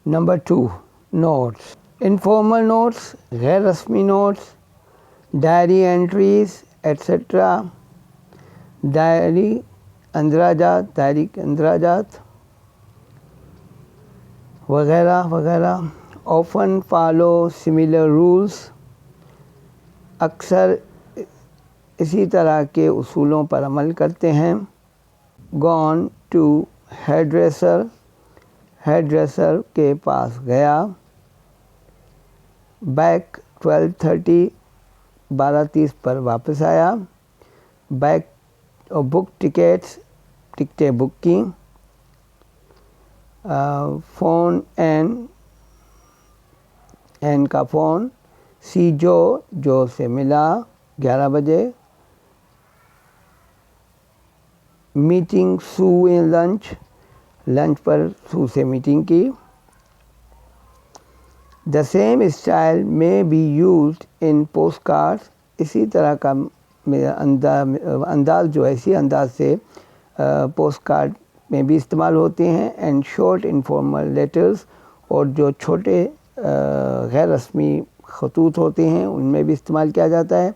Number 2, notes. Informal notes, غیر رسمی notes, diary entries, etc. diary کے اندراجات وغیرہ وغیرہ. often follow similar rules, اکثر اسی طرح کے اصولوں پر عمل کرتے ہیں. gone to hairdresser, hairdresser کے پاس گیا. back 12:30, 12:30 پر واپس آیا. back book tickets, ٹکٹیں بک کی. فون این کا فون. سی جو سے ملا 11 بجے. میٹنگ سو ان لنچ, لنچ پر سو سے میٹنگ کی. The same style may be used in post cards, اسی طرح کا انداز جو ہے اسی انداز سے پوسٹ کارڈ میں بھی استعمال ہوتے ہیں. اینڈ شارٹ انفارمل لیٹرز, اور جو چھوٹے غیر رسمی خطوط ہوتے ہیں ان میں بھی استعمال کیا جاتا ہے.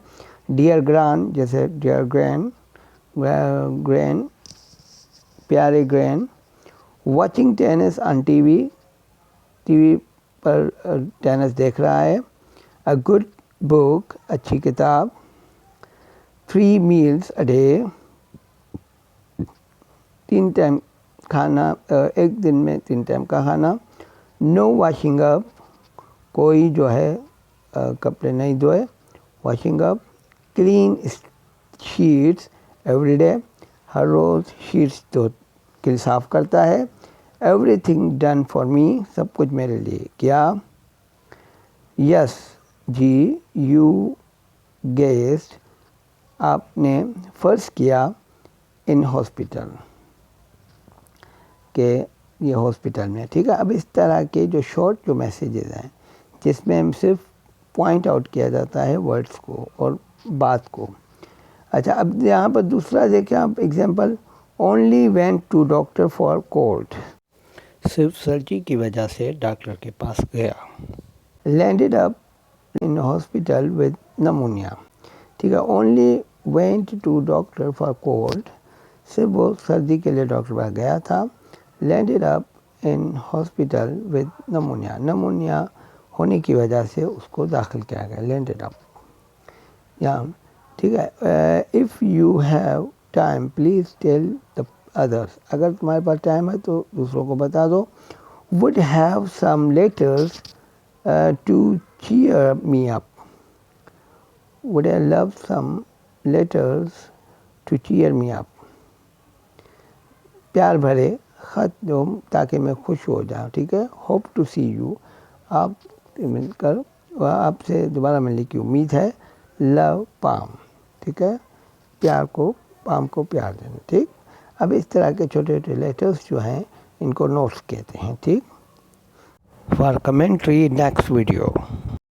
ڈیئر گران, جیسے ڈیئر گرین پیارے green. Watching tennis on TV, TV پر ٹینس دیکھ رہا ہے. اے گڈ بک, اچھی کتاب. 3 meals a day, 3 ٹائم کھانا, ایک دن میں 3 ٹائم کا کھانا. نو واشنگ اپ, کوئی جو ہے کپڑے نہیں دھوئے. Washing up. Clean sheets every day, ہر روز شیٹس صاف کرتا ہے. Everything done for me, سب کچھ میرے لیے کیا. یس جی, یو گیسڈ, آپ نے فرض کیا. ان ہاسپٹل, کہ یہ ہاسپٹل میں. ٹھیک ہے. اب اس طرح کے جو شارٹ جو میسیجز ہیں جس میں ہم صرف پوائنٹ آؤٹ کیا جاتا ہے ورڈس کو اور بات کو. اچھا, اب یہاں پر دوسرا دیکھیں آپ example. Only went to doctor for cold, صرف سرجی کی وجہ سے ڈاکٹر کے پاس گیا. Landed up in hospital with pneumonia. ٹھیک ہے. Only went to doctor for cold, صرف وہ سردی کے لیے ڈاکٹر پاس گیا تھا. Landed up in hospital with pneumonia, pneumonia ہونے کی وجہ سے اس کو داخل کیا گیا. لینڈڈ اپ یہاں. ٹھیک ہے. If you have time please tell the address, اگر تمہارے پاس ٹائم ہے تو دوسروں کو بتا دو. Would have some letters to cheer me up, would I love some letters to cheer me up, پیار بھرے خط دو تاکہ میں خوش ہو جاؤں. ٹھیک ہے. ہوپ ٹو سی یو, آپ مل کر آپ سے دوبارہ ملنے کی امید ہے. لو پام. ٹھیک ہے. پیار کو, پام کو پیار دینا. ٹھیک. اب اس طرح کے چھوٹے چھوٹے لیٹرز جو ہیں ان کو نوٹس کہتے ہیں. ٹھیک. For commentary next video.